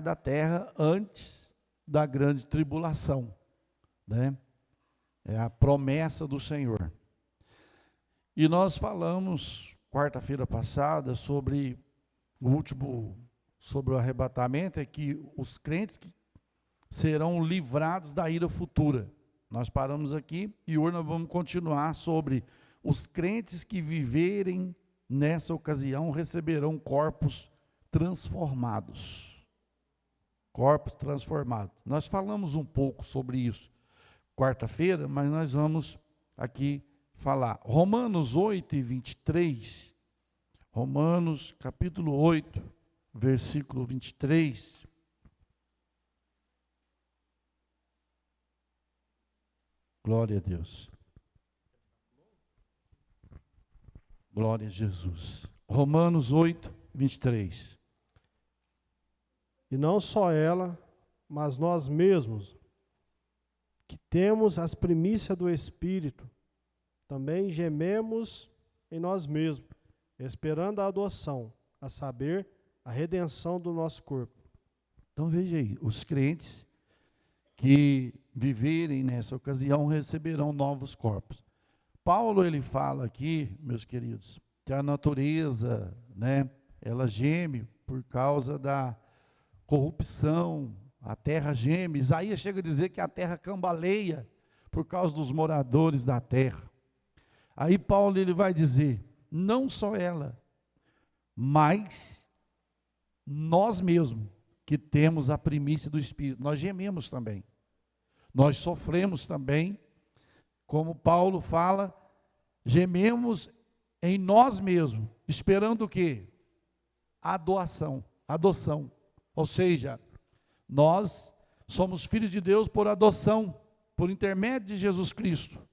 da terra antes da grande tribulação, né? É a promessa do Senhor. E nós falamos quarta-feira passada sobre sobre o arrebatamento, é que os crentes que serão livrados da ira futura. Nós paramos aqui e hoje nós vamos continuar sobre os crentes que viverem nessa ocasião receberão corpos transformados. Corpos transformados. Nós falamos um pouco sobre isso quarta-feira, mas nós vamos aqui falar. Romanos 8 e 23. Romanos capítulo 8, versículo 23. Glória a Deus. Glória a Jesus. Romanos 8, 23. E não só ela, mas nós mesmos, que temos as primícias do Espírito, também gememos em nós mesmos, esperando a adoção, a saber, a redenção do nosso corpo. Então veja aí, os crentes que viverem nessa ocasião receberão novos corpos. Paulo, ele fala aqui, meus queridos, que a natureza, né, ela geme por causa da corrupção, a terra geme. Isaías chega a dizer que a terra cambaleia por causa dos moradores da terra. Aí Paulo, ele vai dizer, não só ela, mas nós mesmos, que temos a primícia do Espírito, nós gememos também, nós sofremos também, como Paulo fala, gememos em nós mesmos, esperando o quê? A adoção, ou seja, nós somos filhos de Deus por adoção, por intermédio de Jesus Cristo.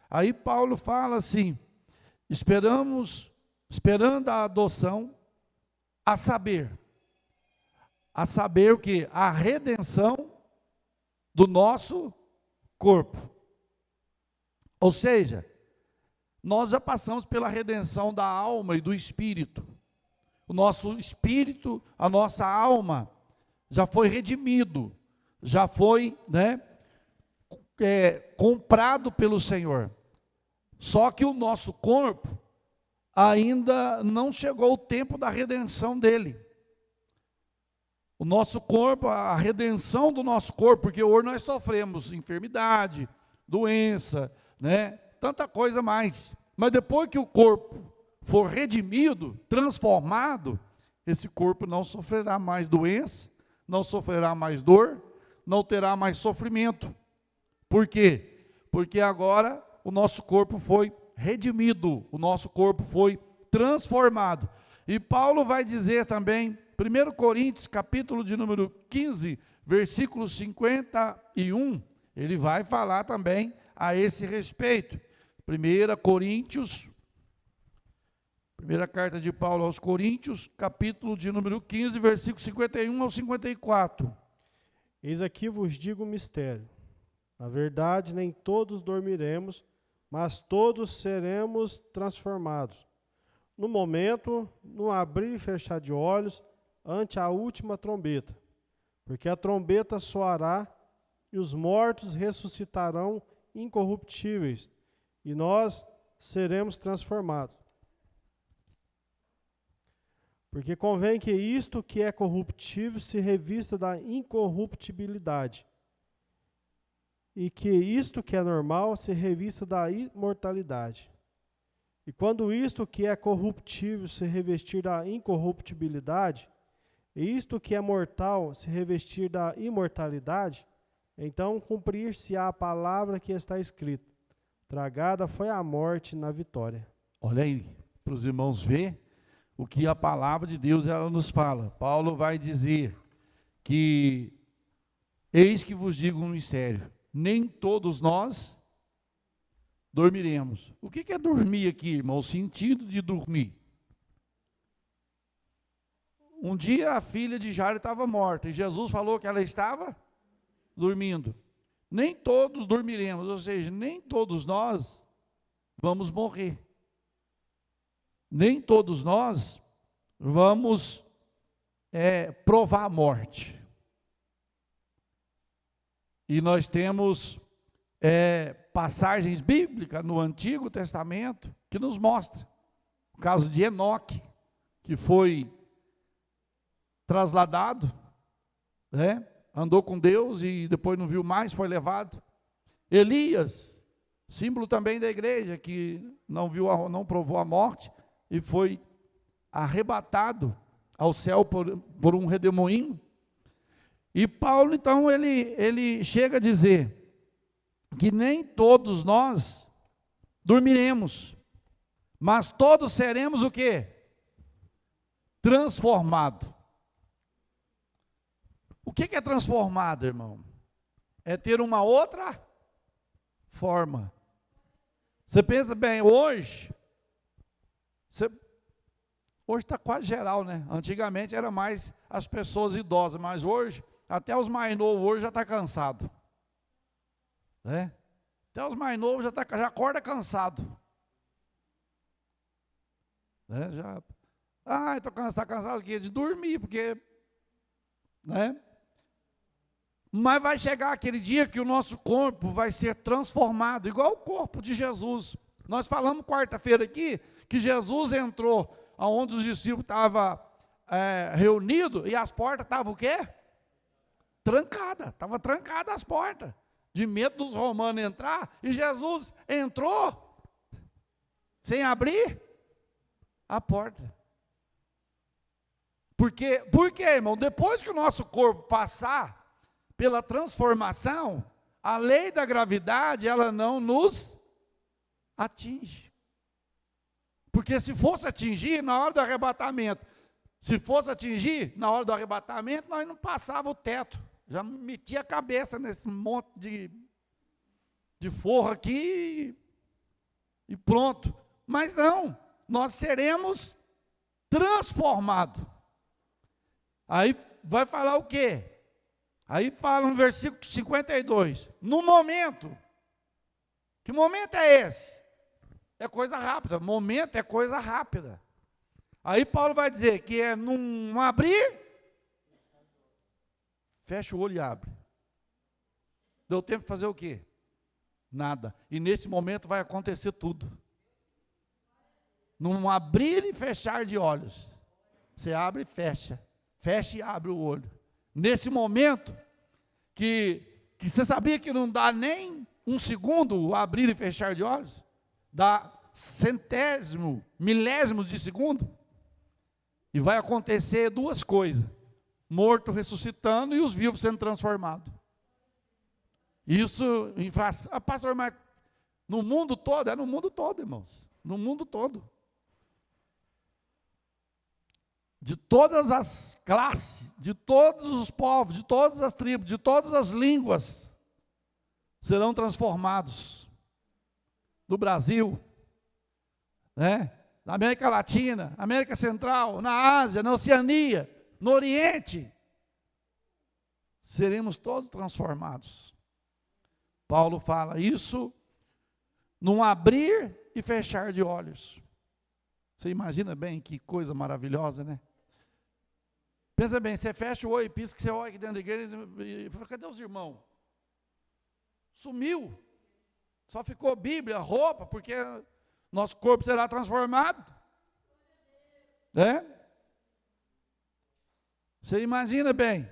Aí Paulo fala assim, esperando a adoção, a saber o que? A redenção do nosso corpo. Ou seja, nós já passamos pela redenção da alma e do espírito. O nosso espírito, a nossa alma, já foi redimido, já foi, comprado pelo Senhor. Só que o nosso corpo, ainda não chegou o tempo da redenção dele. O nosso corpo, a redenção do nosso corpo, porque hoje nós sofremos enfermidade, doença, tanta coisa mais. Mas depois que o corpo for redimido, transformado, esse corpo não sofrerá mais doença, não sofrerá mais dor, não terá mais sofrimento. Por quê? Porque agora o nosso corpo foi redimido, o nosso corpo foi transformado. E Paulo vai dizer também, 1 Coríntios, capítulo de número 15, versículo 51, ele vai falar também a esse respeito. 1 Coríntios, primeira carta de Paulo aos Coríntios, capítulo de número 15, versículo 51 ao 54. Eis aqui vos digo um mistério. Na verdade, nem todos dormiremos, mas todos seremos transformados. No momento, no abrir e fechar de olhos, ante a última trombeta. Porque a trombeta soará, e os mortos ressuscitarão incorruptíveis, e nós seremos transformados. Porque convém que isto que é corruptível se revista da incorruptibilidade, e que isto que é normal se revista da imortalidade. E quando isto que é corruptível se revestir da incorruptibilidade, e isto que é mortal se revestir da imortalidade, então cumprir-se-á a palavra que está escrita: tragada foi a morte na vitória. Olha aí, para os irmãos ver o que a palavra de Deus ela nos fala. Paulo vai dizer que, eis que vos digo um mistério, nem todos nós dormiremos. O que é dormir aqui, irmão? O sentido de dormir. Um dia a filha de Jairo estava morta, e Jesus falou que ela estava dormindo. Nem todos dormiremos, ou seja, nem todos nós vamos morrer. Nem todos nós vamos provar a morte. E nós temos passagens bíblicas no Antigo Testamento que nos mostram. O caso de Enoque, que foi trasladado, né? Andou com Deus e depois não viu mais, foi levado. Elias, símbolo também da igreja, que não provou a morte e foi arrebatado ao céu por um redemoinho. E Paulo, então, ele chega a dizer que nem todos nós dormiremos, mas todos seremos o quê? Transformado. O que é transformado, irmão? É ter uma outra forma. Você pensa bem, hoje está quase geral, né? Antigamente era mais as pessoas idosas, mas hoje, até os mais novos hoje já está cansado. Né? Até os mais novos já acorda cansado. Né? Estou cansado aqui de dormir, porque, né? Mas vai chegar aquele dia que o nosso corpo vai ser transformado, igual o corpo de Jesus. Nós falamos quarta-feira aqui, que Jesus entrou onde os discípulos estavam reunidos, e as portas estavam o quê? Trancadas, estavam trancadas as portas, de medo dos romanos entrar, e Jesus entrou, sem abrir a porta. Por quê, irmão? Depois que o nosso corpo passar pela transformação, a lei da gravidade, ela não nos atinge. Porque se fosse atingir, na hora do arrebatamento, nós não passava o teto, já metia a cabeça nesse monte de forro aqui e pronto. Mas não, nós seremos transformados. Aí vai falar o quê? Aí fala no versículo 52, no momento. Que momento é esse? É coisa rápida, momento é coisa rápida. Aí Paulo vai dizer que é num abrir, fecha o olho e abre. Deu tempo de fazer o quê? Nada. E nesse momento vai acontecer tudo. Num abrir e fechar de olhos. Você abre e fecha. Fecha e abre o olho. Nesse momento, que você sabia que não dá nem um segundo o abrir e fechar de olhos? Dá centésimo, milésimos de segundo. E vai acontecer duas coisas. Morto ressuscitando e os vivos sendo transformados. Isso, pastor, mas no mundo todo? É no mundo todo, irmãos. No mundo todo. De todas as classes, de todos os povos, de todas as tribos, de todas as línguas, serão transformados. Do Brasil, né? Na América Latina, América Central, na Ásia, na Oceania, no Oriente, seremos todos transformados. Paulo fala isso num abrir e fechar de olhos. Você imagina bem que coisa maravilhosa, né? Pensa bem, você fecha o olho e pisca, você olha aqui dentro da igreja e fala, cadê os irmãos? Sumiu. Só ficou Bíblia, roupa, porque nosso corpo será transformado. Né? Você imagina bem.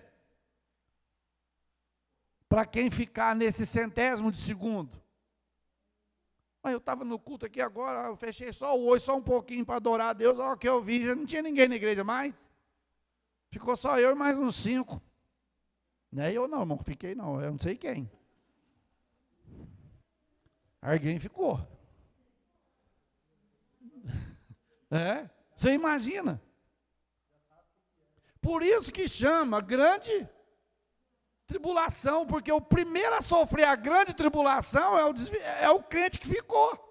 Para quem ficar nesse centésimo de segundo. Mas eu estava no culto aqui agora, eu fechei só o olho, só um pouquinho para adorar a Deus, olha o que eu vi, já não tinha ninguém na igreja mais. Ficou só eu e mais uns 5. Não é eu não, irmão, fiquei não, eu não sei quem. Alguém ficou. Você imagina. Por isso que chama grande tribulação, porque o primeiro a sofrer a grande tribulação é o crente que ficou.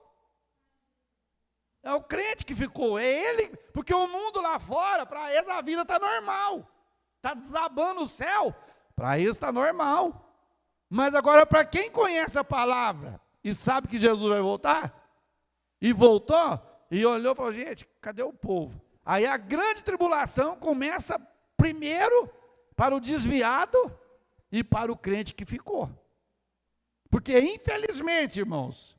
É o crente que ficou, é ele, porque o mundo lá fora, para eles a vida está normal, está desabando o céu, para eles está normal. Mas agora para quem conhece a palavra e sabe que Jesus vai voltar, e voltou, e olhou e falou, gente, cadê o povo? Aí a grande tribulação começa a primeiro para o desviado e para o crente que ficou. Porque, infelizmente, irmãos,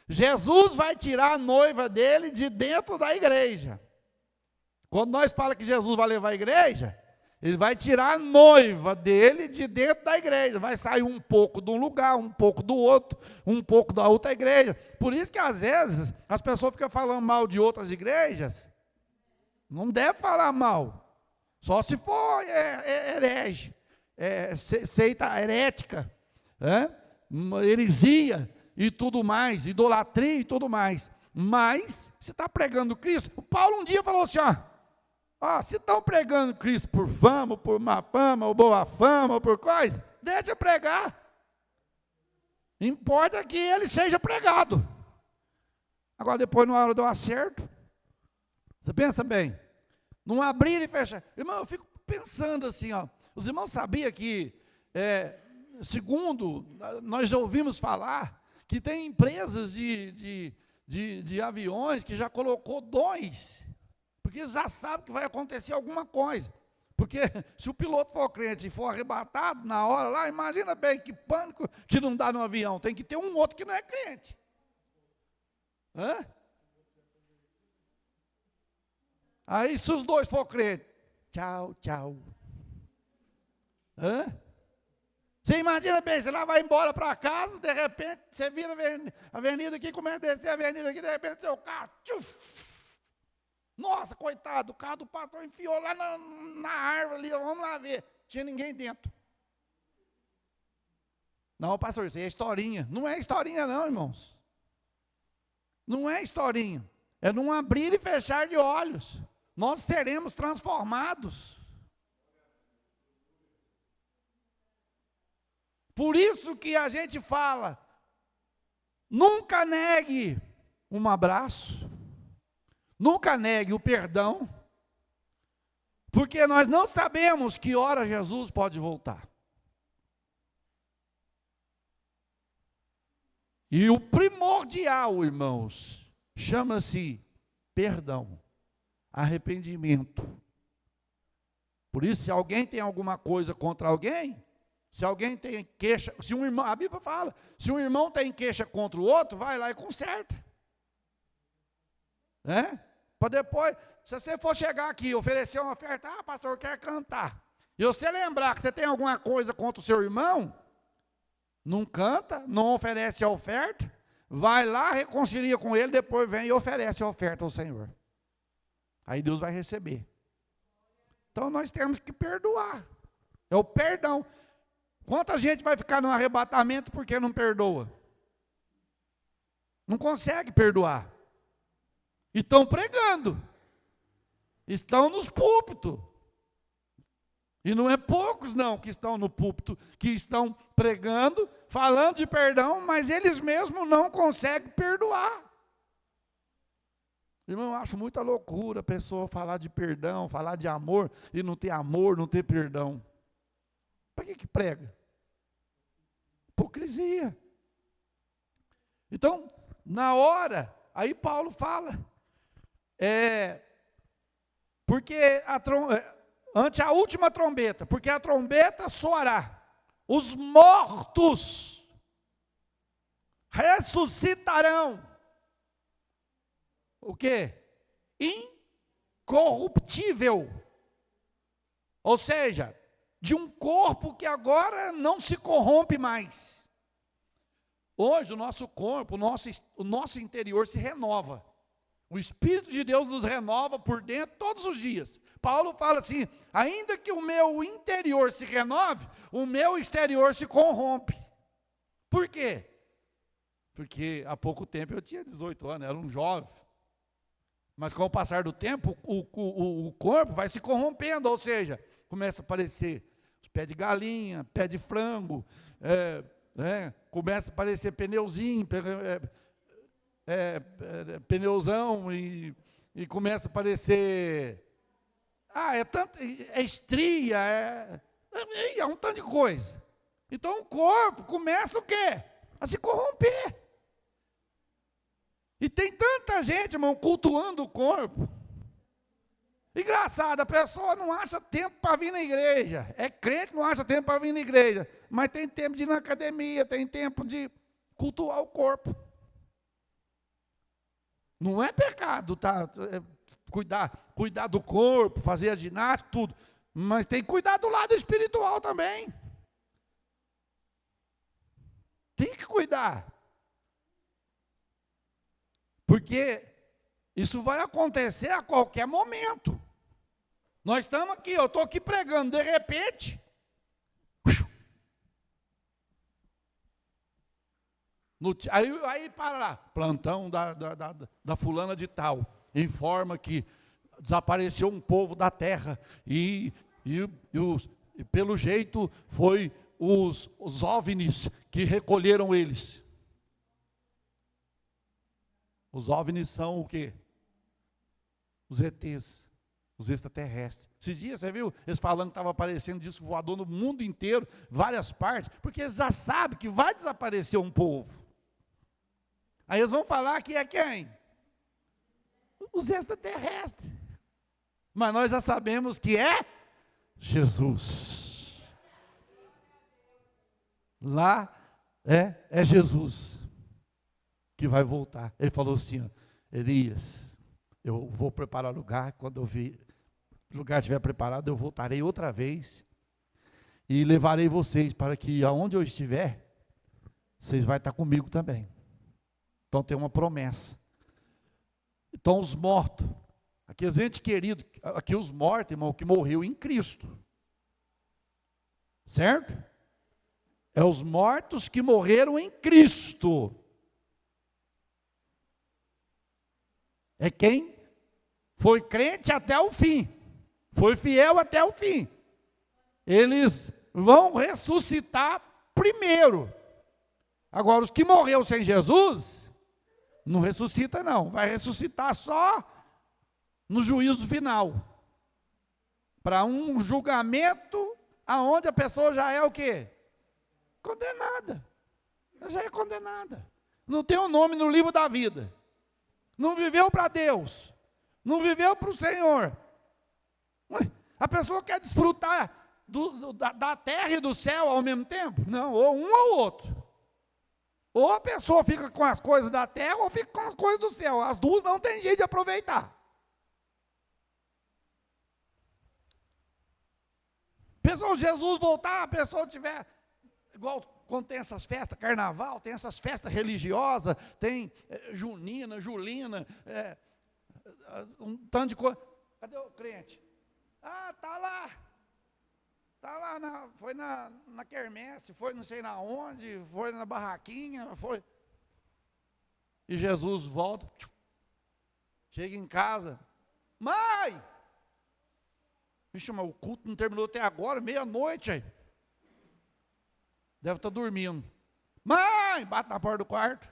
Jesus vai tirar a noiva dele de dentro da igreja. Quando nós falamos que Jesus vai levar a igreja, ele vai tirar a noiva dele de dentro da igreja. Vai sair um pouco de um lugar, um pouco do outro, um pouco da outra igreja. Por isso que, às vezes, as pessoas ficam falando mal de outras igrejas. Não deve falar mal. Só se for herege, seita herética, heresia e tudo mais, idolatria e tudo mais. Mas, se está pregando Cristo, o Paulo um dia falou assim, se estão pregando Cristo por fama, por má fama, ou boa fama, ou por coisa, deixa pregar. Importa que ele seja pregado. Agora, depois, na hora do acerto, você pensa bem, não abrir e fechar. Irmão, eu fico pensando assim, os irmãos sabiam que, segundo, nós já ouvimos falar, que tem empresas de aviões que já colocou dois, porque já sabe que vai acontecer alguma coisa. Porque se o piloto for crente e for arrebatado na hora lá, imagina bem que pânico que não dá no avião. Tem que ter um outro que não é crente. Aí se os dois for crente, tchau, tchau. Você imagina bem, você lá vai embora para casa, de repente, você vira a avenida aqui, começa a descer a avenida aqui, de repente seu carro, tchuf. Nossa, coitado, o carro do patrão enfiou lá na árvore ali, vamos lá ver. Tinha ninguém dentro. Não, pastor, isso aí é historinha. Não é historinha não, irmãos. Não é historinha. É num abrir e fechar de olhos. Nós seremos transformados. Por isso que a gente fala, nunca negue um abraço. Nunca negue o perdão, porque nós não sabemos que hora Jesus pode voltar. E o primordial, irmãos, chama-se perdão, arrependimento. Por isso, se alguém tem alguma coisa contra alguém, se alguém tem queixa, se um irmão, a Bíblia fala, se um irmão tem queixa contra o outro, vai lá e conserta. Para depois, se você for chegar aqui e oferecer uma oferta, pastor, eu quero cantar. E você lembrar que você tem alguma coisa contra o seu irmão, não canta, não oferece a oferta, vai lá, reconcilia com ele, depois vem e oferece a oferta ao Senhor. Aí Deus vai receber. Então nós temos que perdoar. É o perdão. Quanta gente vai ficar no arrebatamento porque não perdoa? Não consegue perdoar. E estão pregando, estão nos púlpitos, e não é poucos não que estão no púlpito, que estão pregando, falando de perdão, mas eles mesmos não conseguem perdoar. Irmão, eu acho muita loucura a pessoa falar de perdão, falar de amor, e não ter amor, não ter perdão. Para que prega? Hipocrisia. Então, na hora, aí Paulo fala, porque ante a última trombeta, porque a trombeta soará, os mortos ressuscitarão. O quê? Incorruptível. Ou seja, de um corpo que agora não se corrompe mais. Hoje o nosso corpo, o nosso interior se renova. O Espírito de Deus nos renova por dentro todos os dias. Paulo fala assim, ainda que o meu interior se renove, o meu exterior se corrompe. Por quê? Porque há pouco tempo eu tinha 18 anos, era um jovem. Mas com o passar do tempo, o corpo vai se corrompendo, ou seja, começa a aparecer os pés de galinha, pé de frango, começa a aparecer pneuzinho, pneuzão e começa a aparecer, é estria, é um tanto de coisa. Então o corpo começa o quê? A se corromper. E tem tanta gente, irmão, cultuando o corpo. Engraçado, a pessoa não acha tempo para vir na igreja. É crente, não acha tempo para vir na igreja. Mas tem tempo de ir na academia, tem tempo de cultuar o corpo. Não é pecado, tá? Cuidar do corpo, fazer a ginástica, tudo. Mas tem que cuidar do lado espiritual também. Tem que cuidar. Porque isso vai acontecer a qualquer momento. Nós estamos aqui, eu estou aqui pregando, de repente, aí para lá, plantão da fulana de tal, informa que desapareceu um povo da terra, e pelo jeito foi os OVNIs que recolheram eles. Os OVNIs são o quê? Os ETs. Os extraterrestres. Esses dias, você viu, eles falando que estava aparecendo disco voador no mundo inteiro, várias partes, porque eles já sabem que vai desaparecer um povo. Aí eles vão falar que é quem? Os extraterrestres. Mas nós já sabemos que é Jesus. Lá é Jesus que vai voltar. Ele falou assim, ó, Elias, eu vou preparar lugar, quando o lugar estiver preparado, eu voltarei outra vez e levarei vocês para que aonde eu estiver, vocês vão estar comigo também. Então tem uma promessa. Então os mortos, aqueles entes queridos, aqui os mortos, irmão, que morreu em Cristo. Certo? É os mortos que morreram em Cristo. É quem foi crente até o fim, foi fiel até o fim. Eles vão ressuscitar primeiro. Agora, os que morreram sem Jesus, não ressuscita não, vai ressuscitar só no juízo final. Para um julgamento aonde a pessoa já é o quê? Condenada. Ela já é condenada. Não tem o nome no livro da vida. Não viveu para Deus, não viveu para o Senhor. A pessoa quer desfrutar da terra e do céu ao mesmo tempo? Não, ou um ou outro. Ou a pessoa fica com as coisas da terra, ou fica com as coisas do céu. As duas não tem jeito de aproveitar. Pessoal, Jesus voltar, a pessoa tiver, igual quando tem essas festas, carnaval, tem essas festas religiosas, tem junina, julina, um tanto de coisa. Cadê o crente? Ah, tá lá, foi na quermesse, foi não sei na onde, foi na barraquinha, foi. E Jesus volta, chega em casa, mãe, me chama, o culto não terminou até agora, meia-noite aí. Deve estar dormindo. Mãe, bate na porta do quarto.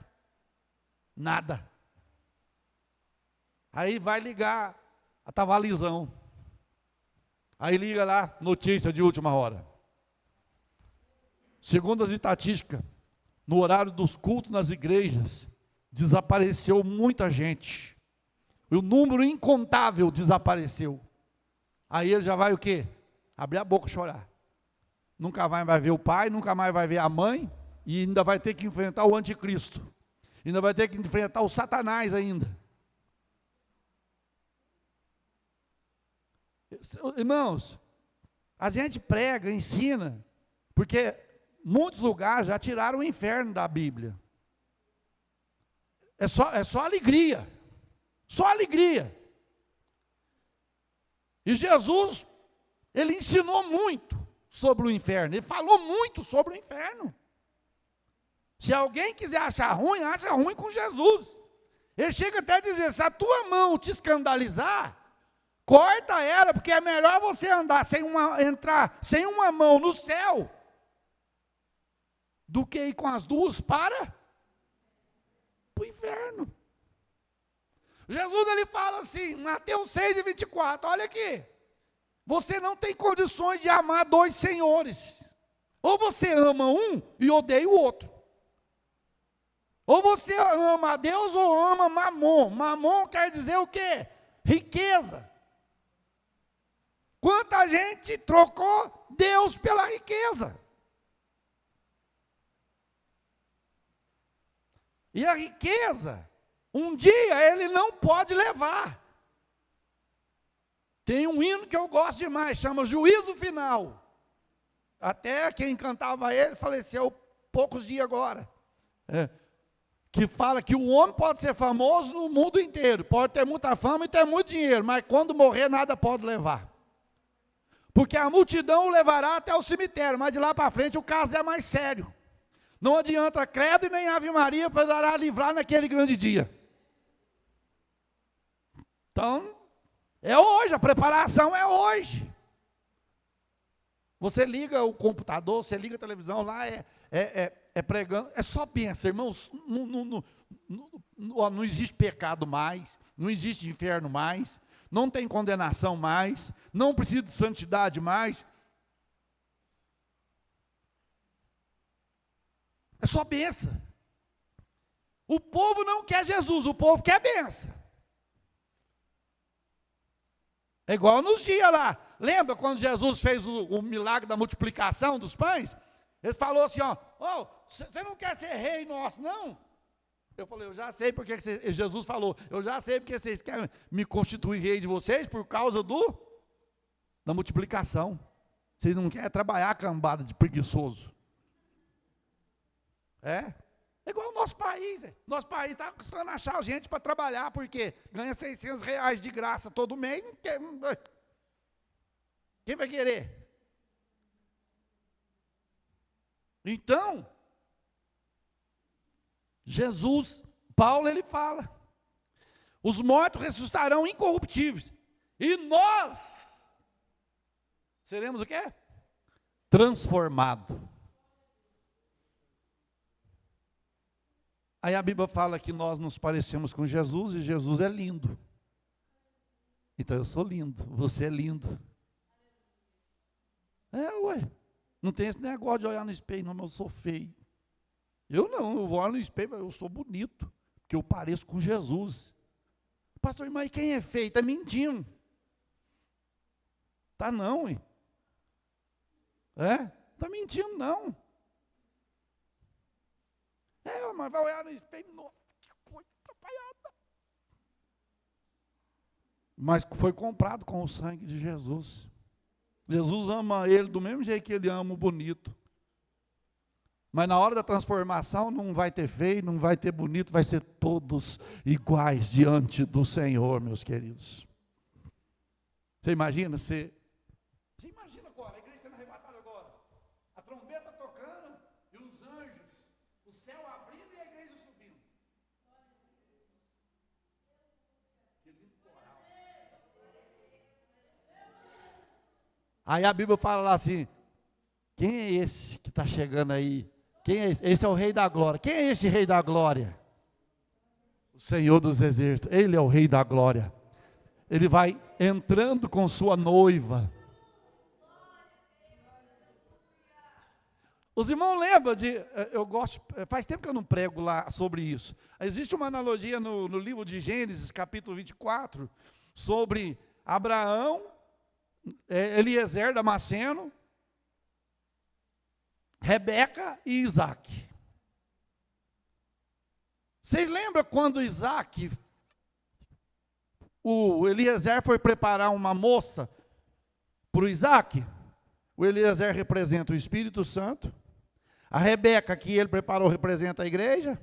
Nada. Aí vai ligar a Tavalisão. Aí liga lá, notícia de última hora. Segundo as estatísticas, no horário dos cultos nas igrejas, desapareceu muita gente. O número incontável desapareceu. Aí ele já vai o quê? Abrir a boca e chorar. Nunca mais vai ver o pai, nunca mais vai ver a mãe, e ainda vai ter que enfrentar o anticristo. Ainda vai ter que enfrentar o Satanás ainda. Irmãos, a gente prega, ensina, porque muitos lugares já tiraram o inferno da Bíblia. É só alegria. Só alegria. E Jesus, ele ensinou muito sobre o inferno. Ele falou muito sobre o inferno. Se alguém quiser achar ruim, acha ruim com Jesus. Ele chega até a dizer, se a tua mão te escandalizar, corta ela, porque é melhor você entrar sem uma mão no céu, do que ir com as duas para o inferno. Jesus, ele fala assim, Mateus 6:24, olha aqui. Você não tem condições de amar dois senhores. Ou você ama um e odeia o outro. Ou você ama a Deus ou ama Mamon. Mamon quer dizer o quê? Riqueza. Quanta gente trocou Deus pela riqueza. E a riqueza, um dia ele não pode levar. Tem um hino que eu gosto demais, chama Juízo Final. Até quem cantava ele faleceu poucos dias agora. Que fala que o homem pode ser famoso no mundo inteiro, pode ter muita fama e ter muito dinheiro, mas quando morrer nada pode levar. Porque a multidão o levará até o cemitério, mas de lá para frente o caso é mais sério. Não adianta credo e nem Ave Maria para livrar naquele grande dia. Então, é hoje, a preparação é hoje. Você liga o computador, você liga a televisão, lá é pregando, é só pensa, irmãos, não existe pecado mais, não existe inferno mais, não tem condenação mais, não precisa de santidade mais. É só benção. O povo não quer Jesus, o povo quer benção. É igual nos dias lá. Lembra quando Jesus fez o milagre da multiplicação dos pães? Ele falou assim, você não quer ser rei nosso, não? Eu falei, eu já sei porque Jesus falou, eu já sei porque vocês querem me constituir rei de vocês por causa da multiplicação. Vocês não querem trabalhar a cambada de preguiçoso. É igual o nosso país. Nosso país está custando achar gente para trabalhar, porque ganha R$600 de graça todo mês. Quem vai querer? Então, Jesus, Paulo, ele fala, os mortos ressuscitarão incorruptíveis, e nós seremos o quê? Transformados. Aí a Bíblia fala que nós nos parecemos com Jesus, e Jesus é lindo. Então eu sou lindo, você é lindo. Não tem esse negócio de olhar no espelho, não, mas eu sou feio. Eu não, eu vou olhar no espelho, eu sou bonito, porque eu pareço com Jesus. Pastor, mas quem é feio? Está mentindo. Tá não, hein? Está mentindo não. Mas vai olhar no espelho, nossa, que coisa atrapalhada. Mas foi comprado com o sangue de Jesus. Jesus ama ele do mesmo jeito que ele ama o bonito. Mas na hora da transformação não vai ter feio, não vai ter bonito, vai ser todos iguais diante do Senhor, meus queridos. Você imagina, imagina agora, a igreja sendo arrebatada agora, a trombeta tocando e os anjos, o céu abrindo e a igreja subindo. Que lindo coral. Aí a Bíblia fala lá assim, quem é esse que está chegando aí? Quem é esse? Esse é o Rei da Glória. Quem é esse Rei da Glória? O Senhor dos Exércitos. Ele é o Rei da Glória. Ele vai entrando com sua noiva. Os irmãos lembram eu gosto, faz tempo que eu não prego lá sobre isso. Existe uma analogia no livro de Gênesis, capítulo 24, sobre Abraão, Eliezer Damasceno, Rebeca e Isaac. Vocês lembram quando Isaac, o Eliezer foi preparar uma moça para o Isaac? O Eliezer representa o Espírito Santo. A Rebeca, que ele preparou, representa a igreja.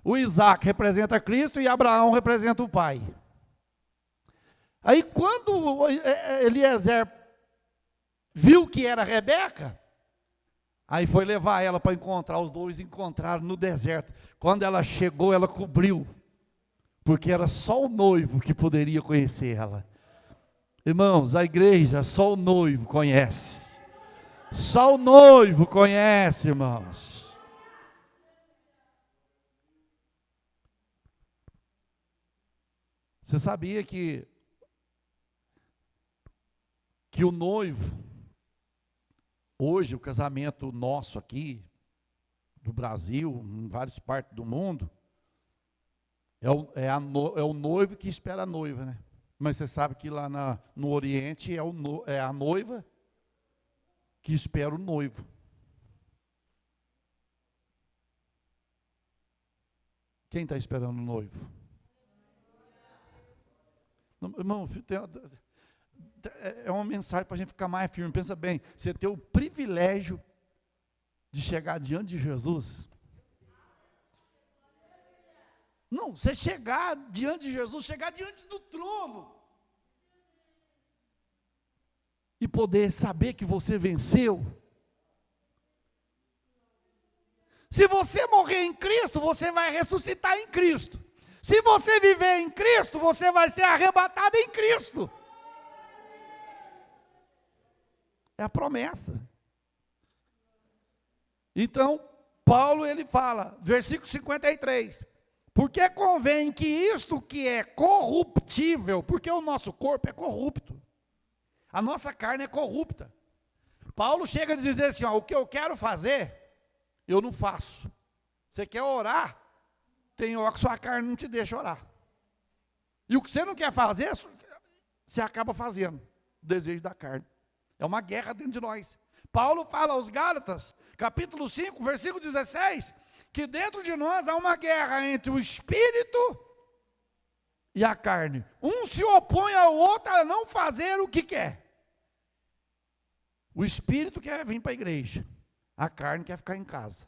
O Isaac representa Cristo e Abraão representa o pai. Aí quando Eliezer viu que era Rebeca, aí foi levar ela para encontrar, os dois encontraram no deserto. Quando ela chegou, ela cobriu, porque era só o noivo que poderia conhecer ela. Irmãos, a igreja, só o noivo conhece. Só o noivo conhece, irmãos. Você sabia que o noivo, hoje o casamento nosso aqui, do Brasil, em várias partes do mundo, é o noivo que espera a noiva, né? Mas você sabe que lá no Oriente é a noiva que espera o noivo. Quem está esperando o noivo? Não, irmão, é uma mensagem para a gente ficar mais firme. Pensa bem, você ter o privilégio de chegar diante de Jesus. Não, você chegar diante de Jesus, chegar diante do trono. E poder saber que você venceu. Se você morrer em Cristo, você vai ressuscitar em Cristo. Se você viver em Cristo, você vai ser arrebatado em Cristo. É a promessa. Então, Paulo ele fala, versículo 53, porque convém que isto que é corruptível, porque o nosso corpo é corrupto, a nossa carne é corrupta. Paulo chega a dizer assim, ó, o que eu quero fazer, eu não faço. Você quer orar, tem hora que sua carne não te deixa orar. E o que você não quer fazer, você acaba fazendo, o desejo da carne. É uma guerra dentro de nós. Paulo fala aos Gálatas, capítulo 5, versículo 16, que dentro de nós há uma guerra entre o espírito e a carne. Um se opõe ao outro a não fazer o que quer. O espírito quer vir para a igreja, a carne quer ficar em casa.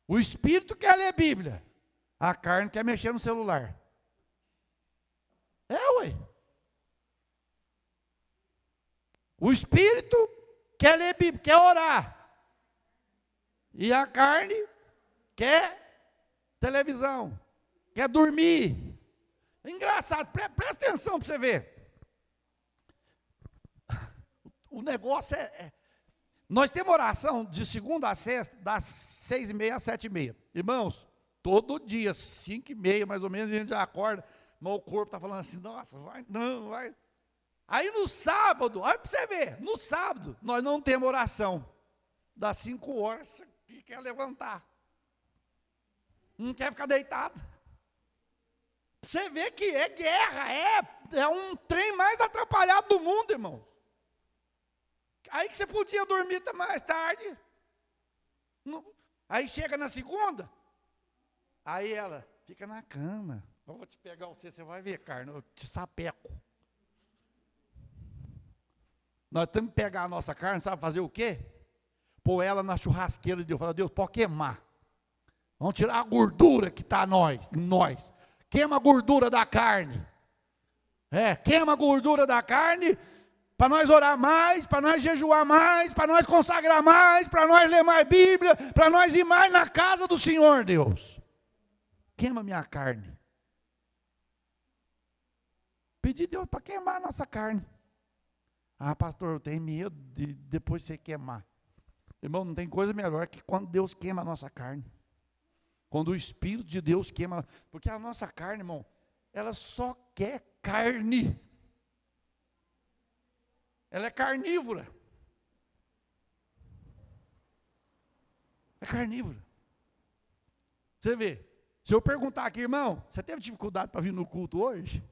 O espírito quer ler Bíblia, a carne quer mexer no celular. Ué. O espírito quer ler Bíblia, quer orar. E a carne quer televisão, quer dormir. É engraçado, presta atenção para você ver. O negócio nós temos oração de segunda a sexta, das 6h30 às 7h30. Irmãos, todo dia, 5h30 mais ou menos, a gente já acorda, mas o corpo está falando assim, nossa, vai, não, vai. Aí no sábado, olha para você ver, no sábado, nós não temos oração. Das 5 horas, você quer levantar. Não quer ficar deitado. Você vê que é guerra, é um trem mais atrapalhado do mundo, irmão. Aí que você podia dormir até mais tarde. Aí chega na segunda, aí ela fica na cama. Eu vou te pegar você vai ver, carne, eu te sapeco. Nós temos que pegar a nossa carne, sabe fazer o quê? Pôr ela na churrasqueira de Deus. Falar, Deus, pode queimar. Vamos tirar a gordura que está em nós. Queima a gordura da carne. Queima a gordura da carne, para nós orar mais, para nós jejuar mais, para nós consagrar mais, para nós ler mais Bíblia, para nós ir mais na casa do Senhor, Deus. Queima minha carne. Pedir Deus para queimar a nossa carne. Ah, pastor, eu tenho medo de depois você queimar. Irmão, não tem coisa melhor que quando Deus queima a nossa carne. Quando o Espírito de Deus queima. Porque a nossa carne, irmão, ela só quer carne. Ela é carnívora. É carnívora. Você vê, se eu perguntar aqui, irmão, você teve dificuldade para vir no culto hoje?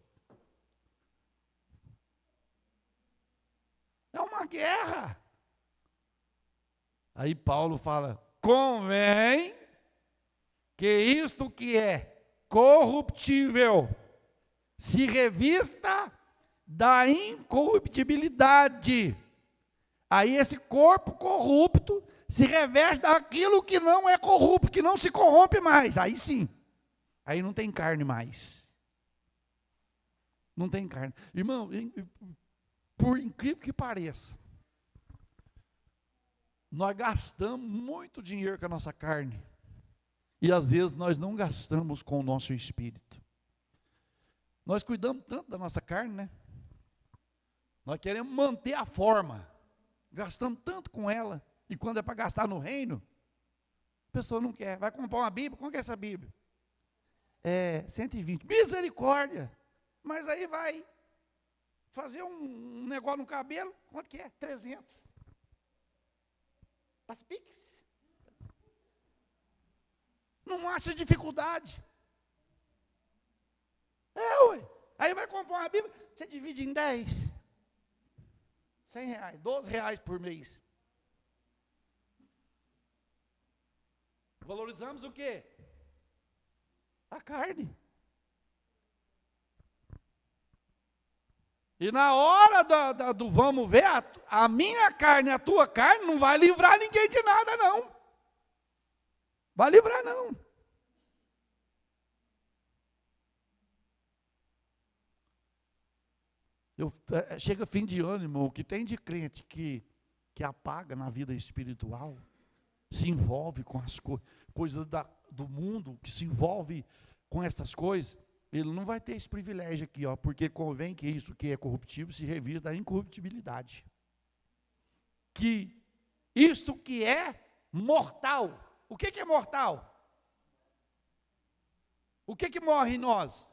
É uma guerra. Aí Paulo fala, convém que isto que é corruptível se revista da incorruptibilidade. Aí esse corpo corrupto se reveste daquilo que não é corrupto, que não se corrompe mais. Aí sim, aí não tem carne mais. Não tem carne. Irmão, por incrível que pareça, nós gastamos muito dinheiro com a nossa carne. E às vezes nós não gastamos com o nosso espírito. Nós cuidamos tanto da nossa carne, né? Nós queremos manter a forma. Gastamos tanto com ela. E quando é para gastar no reino, a pessoa não quer. Vai comprar uma Bíblia, qual que é essa Bíblia? 120. Misericórdia! Mas aí vai fazer um negócio no cabelo, quanto que é? 300. Passa Pix. Não acha dificuldade. Ué. Aí vai comprar uma Bíblia, você divide em 10. R$100, R$12 por mês. Valorizamos o quê? A carne. E na hora do vamos ver, a minha carne, a tua carne, não vai livrar ninguém de nada, não. Vai livrar, não. Chega fim de ano, irmão, o que tem de crente que apaga na vida espiritual, se envolve com as coisas do mundo, que se envolve com essas coisas, ele não vai ter esse privilégio aqui, ó, porque convém que isso que é corruptível se revista da incorruptibilidade. Que isto que é mortal, o que é mortal? O que morre em nós?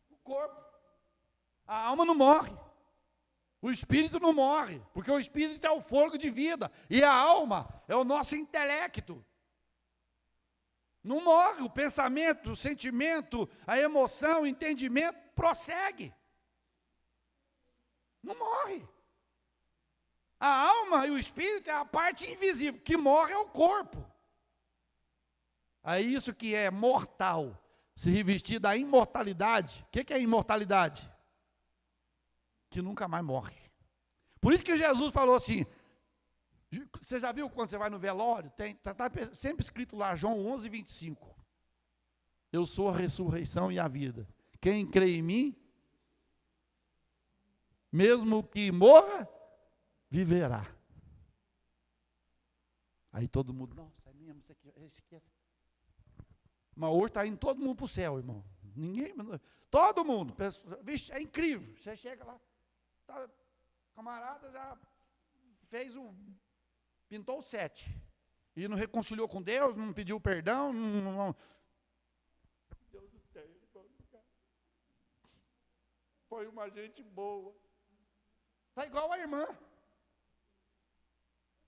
O corpo. A alma não morre. O espírito não morre, porque o espírito é o fôlego de vida, e a alma é o nosso intelecto. Não morre, o pensamento, o sentimento, a emoção, o entendimento prossegue. Não morre. A alma e o espírito é a parte invisível, que morre é o corpo. Aí isso que é mortal, se revestir da imortalidade. O que é imortalidade? Que nunca mais morre. Por isso que Jesus falou assim, você já viu quando você vai no velório? Está sempre escrito lá, João 11:25. Eu sou a ressurreição e a vida. Quem crê em mim, mesmo que morra, viverá. Aí todo mundo, nossa, é mesmo, isso aqui, esse aqui é. Mas hoje está indo todo mundo para o céu, irmão. Ninguém, todo mundo. Vixe, é incrível. Você chega lá, tá, camarada já fez pintou o 7. E não reconciliou com Deus, não pediu perdão, não. Deus o tem. Foi uma gente boa. Está igual a irmã.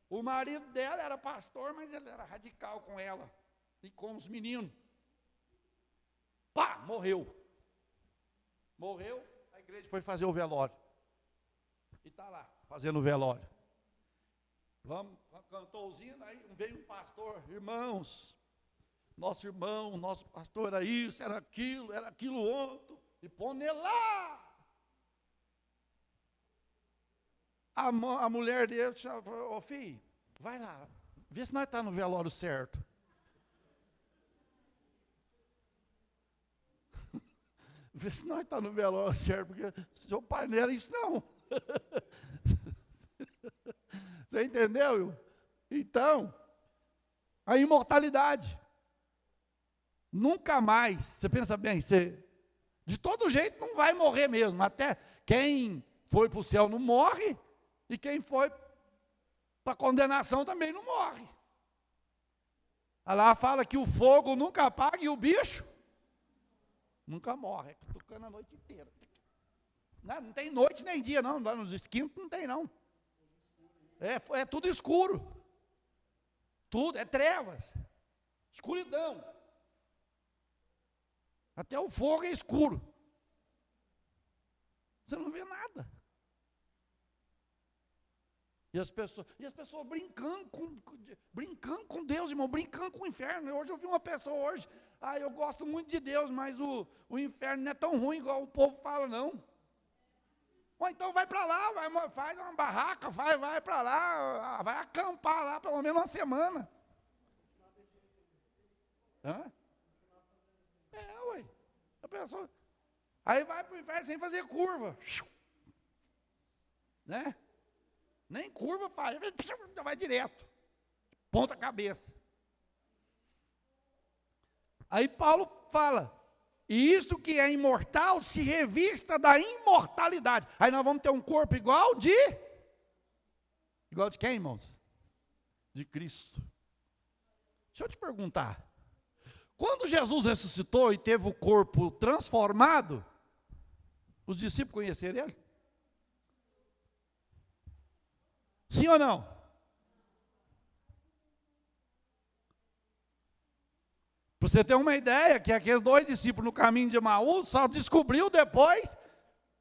O marido dela era pastor, mas ele era radical com ela. E com os meninos. Pá, morreu. Morreu, a igreja foi fazer o velório. E está lá, fazendo o velório. Vamos, cantou os hinos, aí veio um pastor, irmãos, nosso irmão, nosso pastor era isso, era aquilo outro, e põe nele lá. A mulher dele falou, ô filho, vai lá, vê se nós estamos no velório certo. Vê se nós estamos no velório certo, porque seu pai não era isso não. Você entendeu? Então, a imortalidade. Nunca mais, você pensa bem, de todo jeito não vai morrer mesmo. Até quem foi para o céu não morre, e quem foi para a condenação também não morre. Lá fala que o fogo nunca apaga e o bicho nunca morre, é cutucando a noite inteira. Não tem noite nem dia, não. Lá nos esquintos não tem, não. É tudo escuro. Tudo, é trevas. Escuridão. Até o fogo é escuro. Você não vê nada. E as pessoas brincando com Deus, irmão, brincando com o inferno. Hoje eu vi uma pessoa hoje, eu gosto muito de Deus, mas o inferno não é tão ruim igual o povo fala, não. Ou então vai para lá, faz uma barraca, vai para lá, vai acampar lá pelo menos uma semana. Hã? Ué. A pessoa, aí vai para o inferno sem fazer curva. Né? Nem curva faz, já vai direto. Ponta cabeça. Aí Paulo fala, e isto que é imortal se revista da imortalidade. Aí nós vamos ter um corpo igual de quem, irmãos? De Cristo. Deixa eu te perguntar. Quando Jesus ressuscitou e teve o corpo transformado, os discípulos conheceram ele? Sim ou não? Para você ter uma ideia, que aqueles 2 discípulos no caminho de Emaús só descobriu depois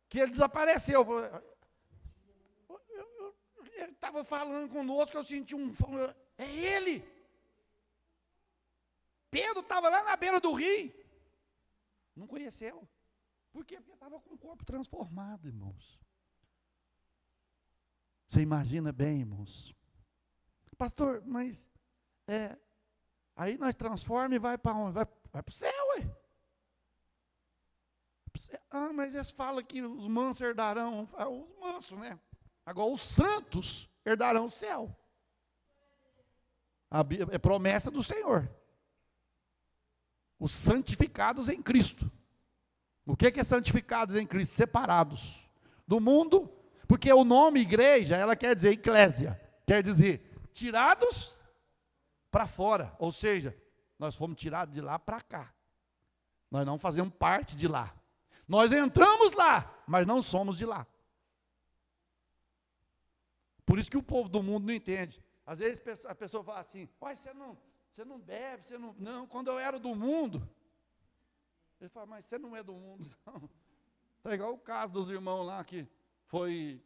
que ele desapareceu. Ele estava falando conosco, eu senti é ele. Pedro estava lá na beira do rio. Não conheceu. Por quê? Porque estava com o corpo transformado, irmãos. Você imagina bem, irmãos. Pastor, mas aí nós transformamos e vai para onde? Vai para o céu, ué. Ah, mas eles falam que os mansos herdarão, os mansos, né? Agora os santos herdarão o céu. É promessa do Senhor. Os santificados em Cristo. O que é santificados em Cristo? Separados do mundo, porque o nome igreja, ela quer dizer eclésia, quer dizer tirados para fora, ou seja, nós fomos tirados de lá para cá. Nós não fazemos parte de lá. Nós entramos lá, mas não somos de lá. Por isso que o povo do mundo não entende. Às vezes a pessoa fala assim, uai, você não bebe, você não... Não, quando eu era do mundo. Ele fala, mas você não é do mundo, não. Está igual o caso dos irmãos lá, que foi...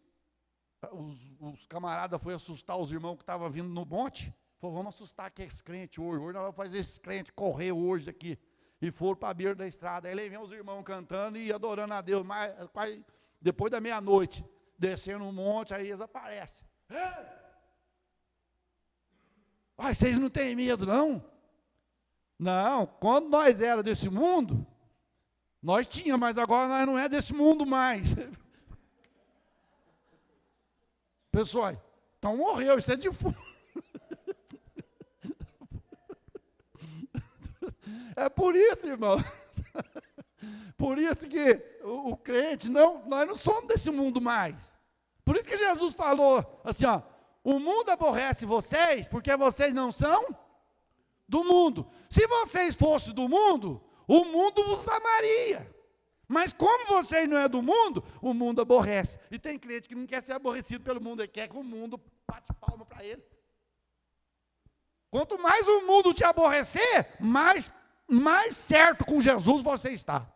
Os camaradas foram assustar os irmãos que estavam vindo no monte. Falou, vamos assustar aqueles crentes hoje. Hoje nós vamos fazer esses crentes correr hoje aqui. E foram para a beira da estrada. Aí vem os irmãos cantando e adorando a Deus. Mas depois da meia-noite, descendo um monte, aí eles aparecem. Ai, vocês não têm medo, não? Não, quando nós era desse mundo, nós tínhamos, mas agora nós não é desse mundo mais. Pessoal, então morreu, isso é defunto. É por isso, irmão. Por isso que o crente, nós não somos desse mundo mais. Por isso que Jesus falou assim, ó, o mundo aborrece vocês, porque vocês não são do mundo. Se vocês fossem do mundo, o mundo vos amaria. Mas como vocês não é do mundo, o mundo aborrece. E tem crente que não quer ser aborrecido pelo mundo, ele quer que o mundo bate palma para ele. Quanto mais o mundo te aborrecer, mais certo com Jesus você está.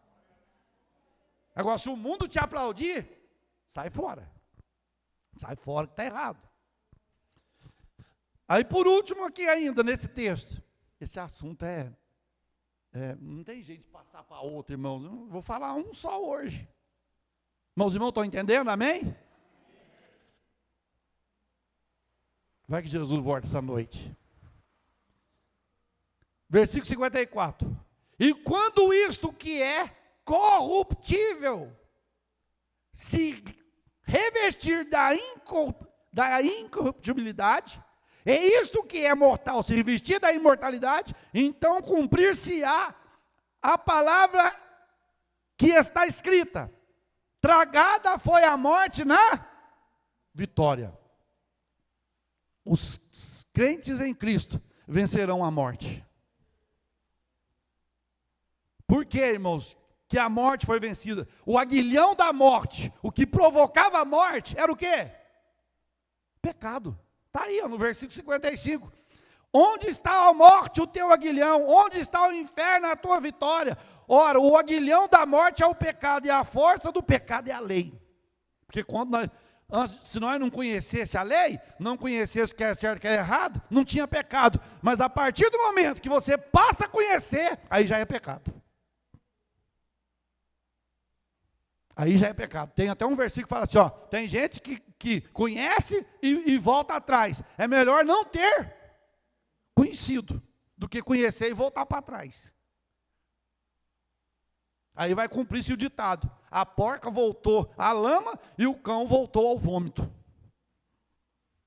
Agora, se o mundo te aplaudir, sai fora. Sai fora que está errado. Aí por último aqui ainda, nesse texto, esse assunto não tem jeito de passar para outro, irmãos. Eu vou falar um só hoje. Irmãos estão entendendo, amém? Vai que Jesus volta essa noite. Versículo 54. E quando isto que é corruptível se revestir da incorruptibilidade, e isto que é mortal se revestir da imortalidade, então cumprir-se-á a palavra que está escrita: tragada foi a morte na vitória. Os crentes em Cristo vencerão a morte. Por quê, irmãos, que a morte foi vencida? O aguilhão da morte, o que provocava a morte, era o quê? Pecado. Está aí, no versículo 55. Onde está a morte, o teu aguilhão? Onde está o inferno, a tua vitória? Ora, o aguilhão da morte é o pecado, e a força do pecado é a lei. Porque se nós não conhecesse a lei, não conhecesse o que é certo e o que é errado, não tinha pecado. Mas a partir do momento que você passa a conhecer, aí já é pecado. Aí já é pecado. Tem até um versículo que fala assim, ó, tem gente que conhece e volta atrás. É melhor não ter conhecido do que conhecer e voltar para trás. Aí vai cumprir-se o ditado: a porca voltou à lama e o cão voltou ao vômito.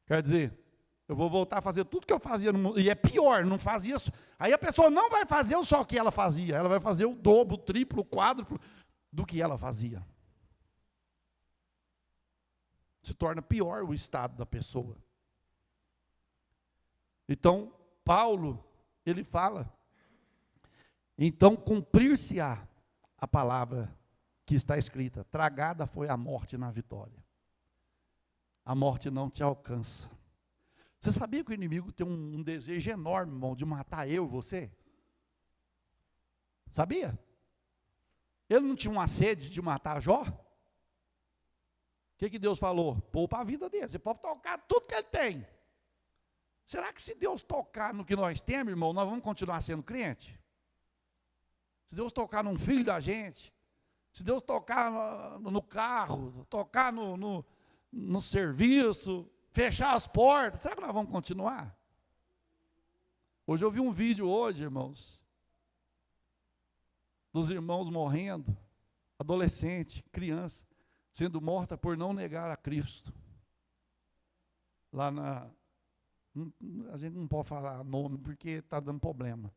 Quer dizer, eu vou voltar a fazer tudo que eu fazia no mundo, e é pior, não fazia isso. Aí a pessoa não vai fazer só o que ela fazia, ela vai fazer o dobro, o triplo, o quádruplo do que ela fazia. Se torna pior o estado da pessoa. Então, Paulo, ele fala, então cumprir-se-á a palavra que está escrita: tragada foi a morte na vitória. A morte não te alcança. Você sabia que o inimigo tem um desejo enorme, irmão, de matar eu e você? Sabia? Ele não tinha uma sede de matar Jó? O que Deus falou? Poupa a vida dele, você pode tocar tudo que ele tem. Será que se Deus tocar no que nós temos, irmão, nós vamos continuar sendo crente? Se Deus tocar num filho da gente, se Deus tocar no carro, tocar no serviço, fechar as portas, será que nós vamos continuar? Hoje eu vi um vídeo irmãos, dos irmãos morrendo, adolescente, criança, sendo morta por não negar a Cristo. A gente não pode falar nome porque está dando problema,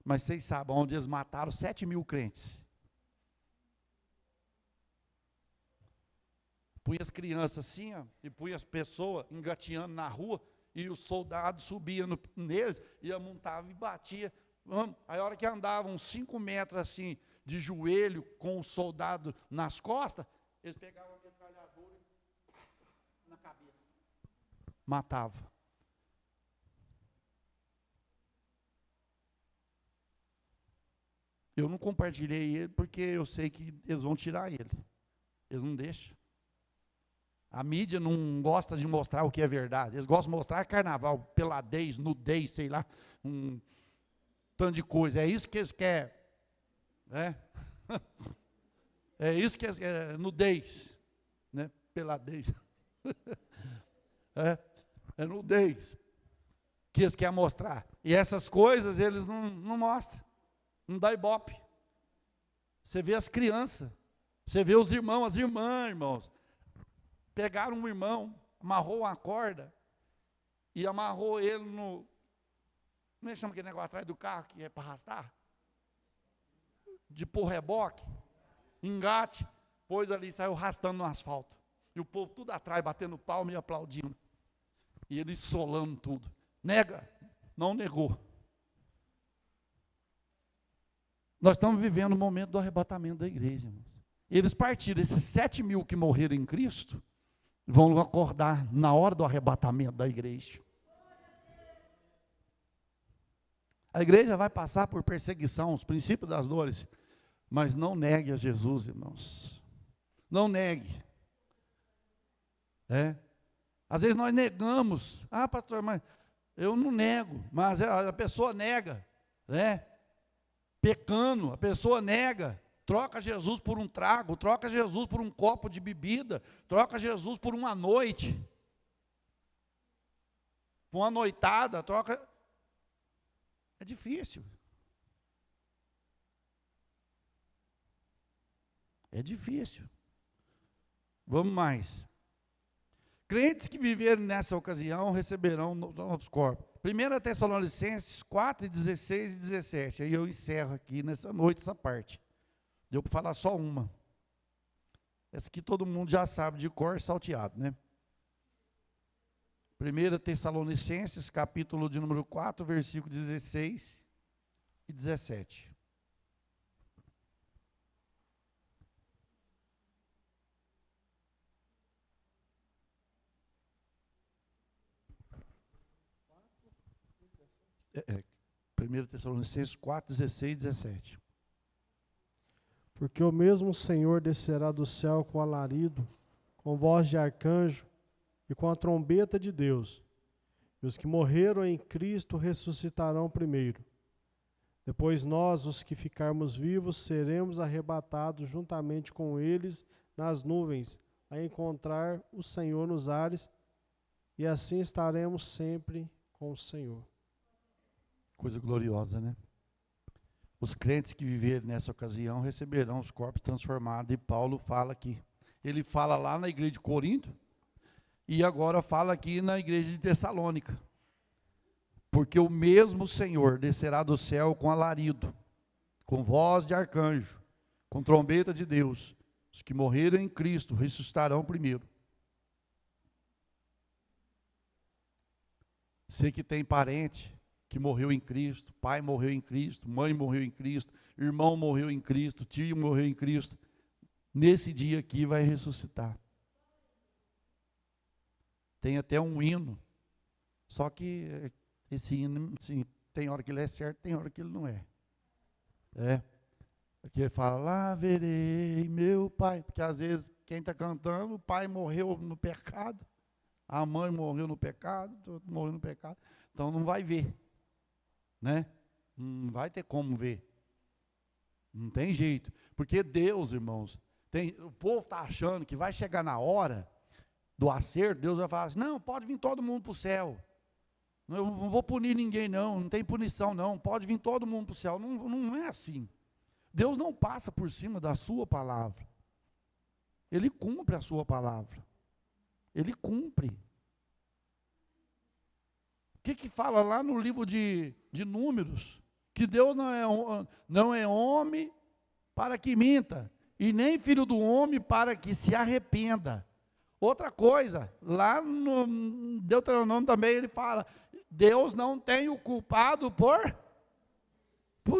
mas vocês sabem, onde eles mataram 7.000 crentes. Põe as crianças assim, ó, e põe as pessoas engateando na rua, e os soldados subiam neles, e montava e batia. Aí a hora que andavam 5 metros assim, de joelho, com o soldado nas costas, eles pegavam a metralhadora na cabeça. Matava. Eu não compartilhei ele, porque eu sei que eles vão tirar ele. Eles não deixam. A mídia não gosta de mostrar o que é verdade. Eles gostam de mostrar carnaval, peladez, nudez, sei lá, um tanto de coisa. É isso que eles querem. Né? É isso que eles querem, nudez. Né? Peladez. É nudez que eles querem mostrar. E essas coisas eles não mostram. Não dá ibope. Você vê as crianças. Você vê os irmãos, as irmãs, irmãos. Pegaram um irmão, amarrou uma corda e amarrou ele no... Como é que chama aquele negócio atrás do carro que é para arrastar? De pôr reboque, engate, pôs ali e saiu arrastando no asfalto. E o povo tudo atrás, batendo palma e aplaudindo. E ele solando tudo. Nega, não negou. Nós estamos vivendo o momento do arrebatamento da igreja, irmãos. Eles partiram, esses 7.000 que morreram em Cristo, vão acordar na hora do arrebatamento da igreja. A igreja vai passar por perseguição, os princípios das dores, mas não negue a Jesus, irmãos. Não negue. Às vezes nós negamos. Ah, pastor, mas eu não nego. Mas a pessoa nega, pecando, a pessoa nega. Troca Jesus por um trago, troca Jesus por um copo de bebida, troca Jesus por uma noite, por uma noitada, troca. É difícil. É difícil. Vamos mais. Crentes que viverem nessa ocasião receberão novos corpos. 1 Tessalonicenses 4, 16 e 17. Aí eu encerro aqui nessa noite essa parte. Deu para falar só uma. Essa aqui todo mundo já sabe de cor salteado, né? 1 Tessalonicenses, capítulo de número 4, versículo 16 e 17. É, 1 Tessalonicenses 4, 16 e 17. Porque o mesmo Senhor descerá do céu com alarido, com voz de arcanjo e com a trombeta de Deus. E os que morreram em Cristo ressuscitarão primeiro. Depois nós, os que ficarmos vivos, seremos arrebatados juntamente com eles nas nuvens, a encontrar o Senhor nos ares, e assim estaremos sempre com o Senhor. Coisa gloriosa, né? Os crentes que viverem nessa ocasião receberão os corpos transformados. E Paulo fala aqui. Ele fala lá na igreja de Corinto e agora fala aqui na igreja de Tessalônica. Porque o mesmo Senhor descerá do céu com alarido, com voz de arcanjo, com trombeta de Deus. Os que morreram em Cristo ressuscitarão primeiro. Você que tem parente que morreu em Cristo, pai morreu em Cristo, mãe morreu em Cristo, irmão morreu em Cristo, tio morreu em Cristo, nesse dia aqui vai ressuscitar. Tem até um hino, só que esse hino, sim, tem hora que ele é certo, tem hora que ele não é. Porque ele fala, lá verei meu pai. Porque às vezes quem está cantando, o pai morreu no pecado, a mãe morreu no pecado, todo morreu no pecado. Então não vai ver, né? Não vai ter como ver. Não tem jeito. Porque Deus, irmãos, o povo está achando que vai chegar na hora do acerto, Deus vai falar assim, não, pode vir todo mundo para o céu. Eu não vou punir ninguém não tem punição não, pode vir todo mundo para o céu. Não, não é assim. Deus não passa por cima da sua palavra. Ele cumpre a sua palavra. Ele cumpre. O que fala lá no livro de Números? Que Deus não é homem para que minta, e nem filho do homem para que se arrependa. Outra coisa, lá no Deuteronômio também ele fala, Deus não tem o culpado por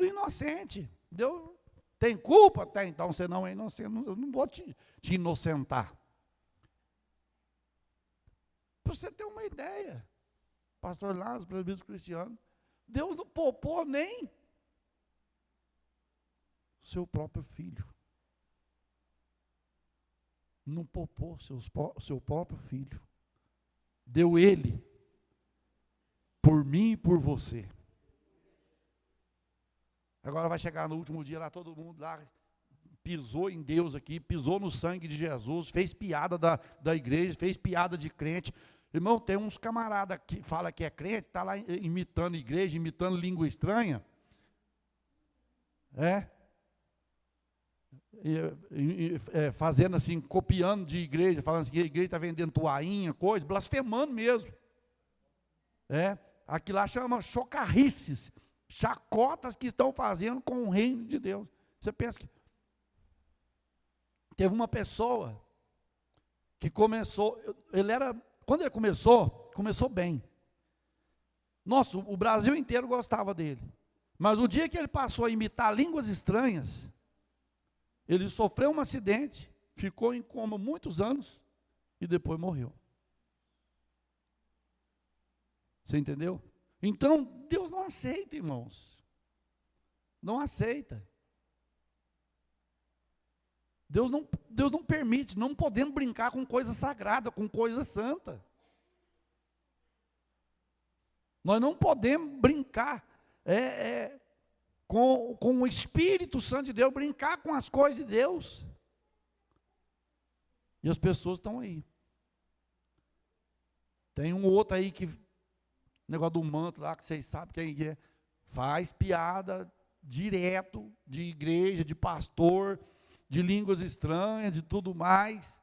inocente. Deus tem culpa? Tem, então você não é inocente, eu não vou te inocentar. Para você ter uma ideia, pastor Lázaro, presbítero Cristiano, Deus não poupou nem seu próprio filho. Não poupou seu próprio filho. Deu ele por mim e por você. Agora vai chegar no último dia lá, todo mundo lá pisou em Deus aqui, pisou no sangue de Jesus, fez piada da igreja, fez piada de crente. Irmão, tem uns camaradas que fala que é crente, está lá imitando igreja, imitando língua estranha. Fazendo assim, copiando de igreja, falando assim que a igreja está vendendo toalhinha, coisa, blasfemando mesmo. Aquilo lá chama chocarrices, chacotas que estão fazendo com o reino de Deus. Você pensa que teve uma pessoa que começou, quando ele começou bem. Nossa, o Brasil inteiro gostava dele. Mas o dia que ele passou a imitar línguas estranhas, ele sofreu um acidente, ficou em coma muitos anos e depois morreu. Você entendeu? Então, Deus não aceita, irmãos. Não aceita. Deus não permite, não podemos brincar com coisa sagrada, com coisa santa. Nós não podemos brincar com o Espírito Santo de Deus, brincar com as coisas de Deus. E as pessoas estão aí. Tem um outro aí que, negócio do manto lá, que vocês sabem quem é, faz piada direto de igreja, de pastor, de línguas estranhas, de tudo mais.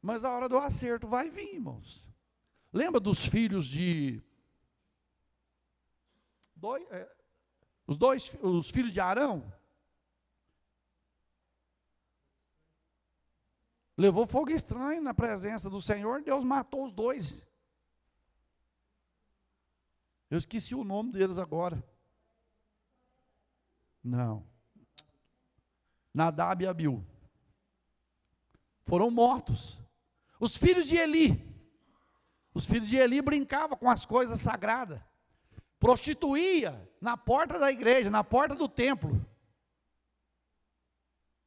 Mas a hora do acerto vai vir, irmãos. Lembra dos filhos os filhos de Arão? Levou fogo estranho na presença do Senhor, Deus matou os dois. Eu esqueci o nome deles agora. Não. Nadab e Abiú. Foram mortos. Os filhos de Eli. Os filhos de Eli brincavam com as coisas sagradas. Prostituía na porta da igreja, na porta do templo.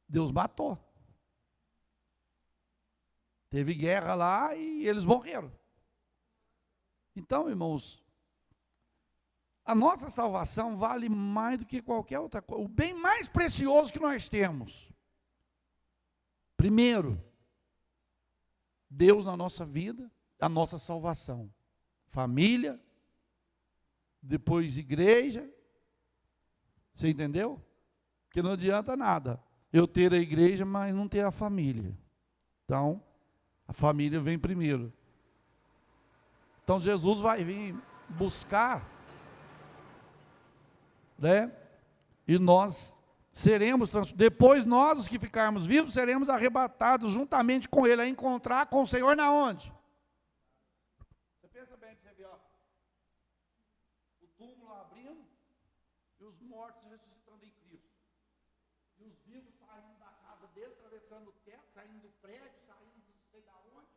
Deus matou. Teve guerra lá e eles morreram. Então, irmãos, a nossa salvação vale mais do que qualquer outra coisa. O bem mais precioso que nós temos. Primeiro, Deus na nossa vida, a nossa salvação. Família, depois igreja. Você entendeu? Porque não adianta nada eu ter a igreja, mas não ter a família. Então, a família vem primeiro. Então Jesus vai vir buscar, né? E nós seremos, depois nós, os que ficarmos vivos, seremos arrebatados juntamente com Ele, a encontrar com o Senhor na onde? Você pensa bem, você vê, ó, o túmulo abrindo e os mortos ressuscitando em Cristo. E os vivos saindo da casa dele, atravessando o teto, saindo do prédio, saindo não sei da onde,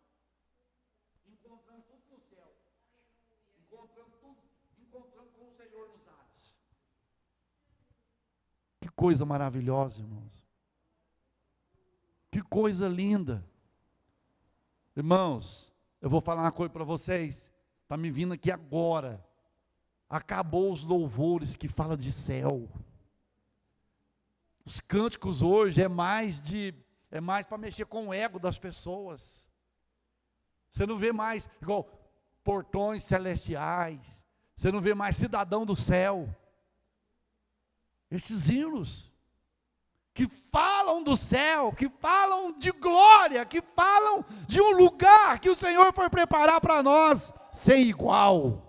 encontrando tudo no céu. Encontrando com o Senhor nos ares. Que coisa maravilhosa, irmãos. Que coisa linda. Irmãos, eu vou falar uma coisa para vocês. Está me vindo aqui agora. Acabou os louvores que fala de céu. Os cânticos hoje é mais para mexer com o ego das pessoas. Você não vê mais igual portões celestiais. Você não vê mais cidadão do céu. Esses hinos que falam do céu, que falam de glória, que falam de um lugar que o Senhor foi preparar para nós, sem igual.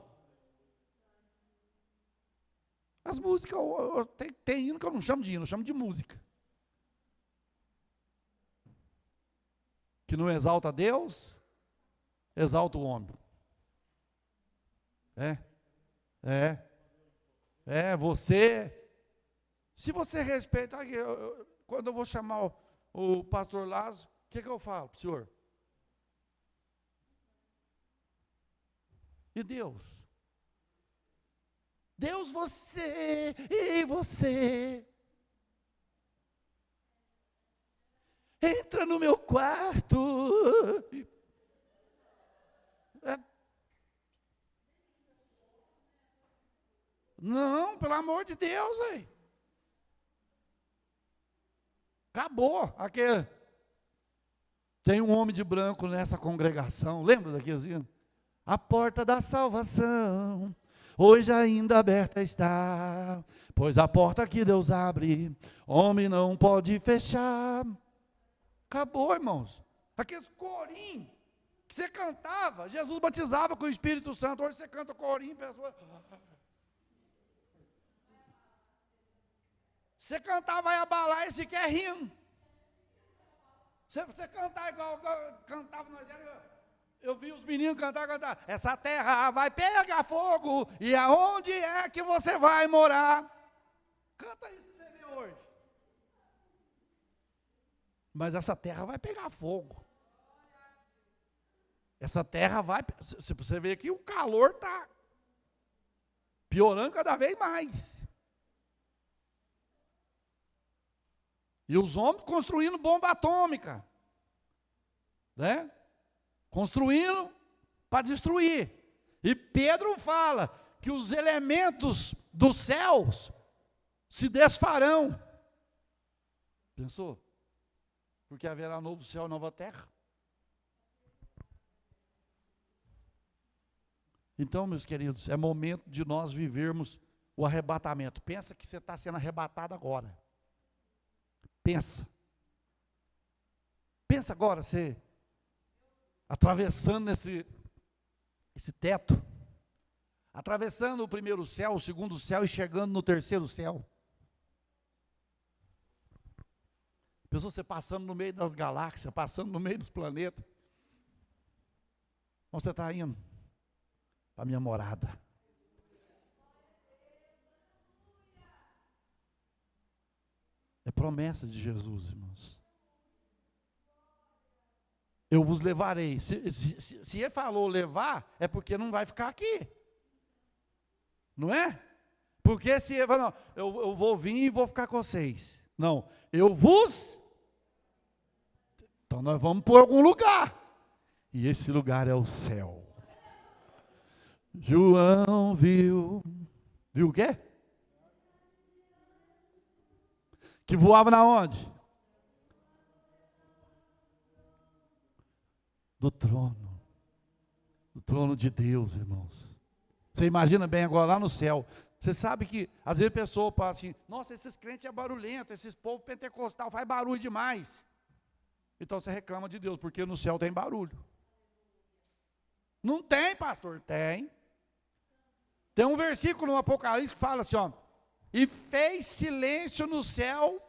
As músicas, tem hino que eu não chamo de hino, eu chamo de música. Que não exalta Deus, exalta o homem. Você, se você respeita, quando eu vou chamar o pastor Lázaro, o que eu falo para o senhor? E Deus? Deus, você e você. Entra no meu quarto. Não, pelo amor de Deus, aí. Acabou. Tem um homem de branco nessa congregação. Lembra daquele? A porta da salvação hoje ainda aberta está, pois a porta que Deus abre, homem não pode fechar. Acabou, irmãos. Aqueles corinhos que você cantava, Jesus batizava com o Espírito Santo, hoje você canta corinho, pessoa. Você cantar vai abalar e se quer rindo. Você cantar igual cantava nós. Eu vi os meninos cantar. Essa terra vai pegar fogo, e aonde é que você vai morar? Canta isso que você vê hoje. Mas essa terra vai pegar fogo. Essa terra vai. Se você vê que o calor está piorando cada vez mais. E os homens construindo bomba atômica, né? Construindo para destruir. E Pedro fala que os elementos dos céus se desfarão. Pensou? Porque haverá novo céu e nova terra. Então, meus queridos, é momento de nós vivermos o arrebatamento. Pensa que você está sendo arrebatado agora. Pensa agora, você atravessando esse teto, atravessando o primeiro céu, o segundo céu e chegando no terceiro céu. Pensou você passando no meio das galáxias, passando no meio dos planetas. Onde você está indo? Para a minha morada. É promessa de Jesus, irmãos. Eu vos levarei. Se ele falou levar, é porque não vai ficar aqui. Não é? Porque se ele falou, eu vou vir e vou ficar com vocês. Não, eu vos. Então nós vamos por algum lugar. E esse lugar é o céu. João viu o quê? Que voava na onde? Do trono de Deus, irmãos. Você imagina bem agora lá no céu. Você sabe que às vezes a pessoa fala assim, nossa, esses crentes é barulhento, esses povos pentecostal faz barulho demais. Então você reclama de Deus, porque no céu tem barulho. Não tem, pastor? Tem. Tem um versículo no Apocalipse que fala assim, ó. E fez silêncio no céu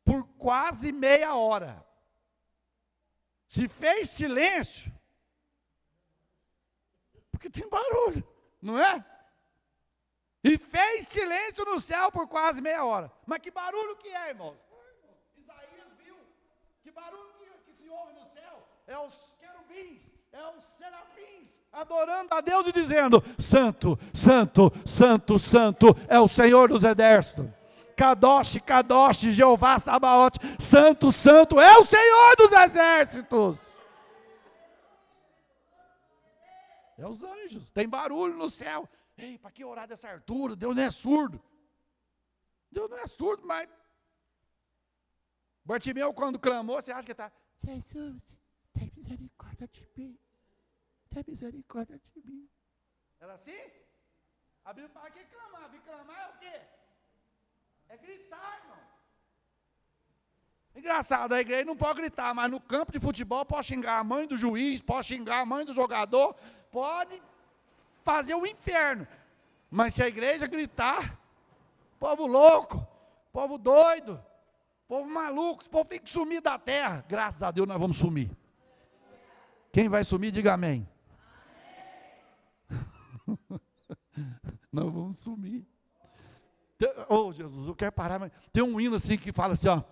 por quase meia hora. Se fez silêncio, porque tem barulho, não é? E fez silêncio no céu por quase meia hora. Mas que barulho que é, irmãos? Isaías viu. Que barulho que se ouve no céu? É os querubins, é os serafins, adorando a Deus e dizendo, santo, santo, santo, santo, é o Senhor dos exércitos. Kadosh, Kadosh, Jeová Sabaote, Santo, Santo, é o Senhor dos exércitos. É os anjos, tem barulho no céu. Ei, para que orar dessa altura? Deus não é surdo. Deus não é surdo, mas Bartimeu, quando clamou, você acha que está: Jesus, tem misericórdia de mim. Tem misericórdia de mim. Era assim? A Bíblia fala que clamar. E clamar é o quê? É gritar, irmão. Engraçado, a igreja não pode gritar, mas no campo de futebol pode xingar a mãe do juiz, pode xingar a mãe do jogador, pode fazer o inferno. Mas se a igreja gritar, povo louco, povo doido, povo maluco, esse povo tem que sumir da terra. Graças a Deus nós vamos sumir. Quem vai sumir, diga amém. Nós vamos sumir. Oh, Jesus, eu quero parar, mas tem um hino assim que fala assim, ó: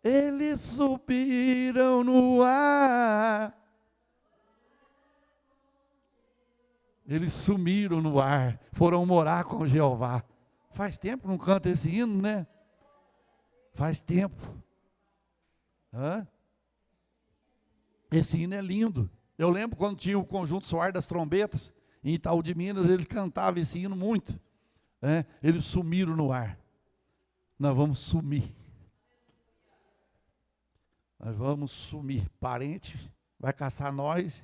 eles subiram no ar. Eles sumiram no ar, foram morar com Jeová. Faz tempo que não canta esse hino, né? Faz tempo. Hã? Esse hino é lindo. Eu lembro quando tinha o conjunto Soar das Trombetas, em Itaú de Minas, eles cantavam esse hino muito. Eles sumiram no ar. Nós vamos sumir. Nós vamos sumir. Parente vai caçar nós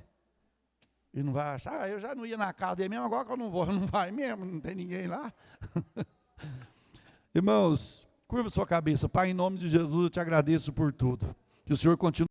e não vai achar: eu já não ia na casa dele mesmo, agora que eu não vou. Não vai mesmo, não tem ninguém lá. Irmãos, curva sua cabeça. Pai, em nome de Jesus, eu te agradeço por tudo. Que o Senhor continue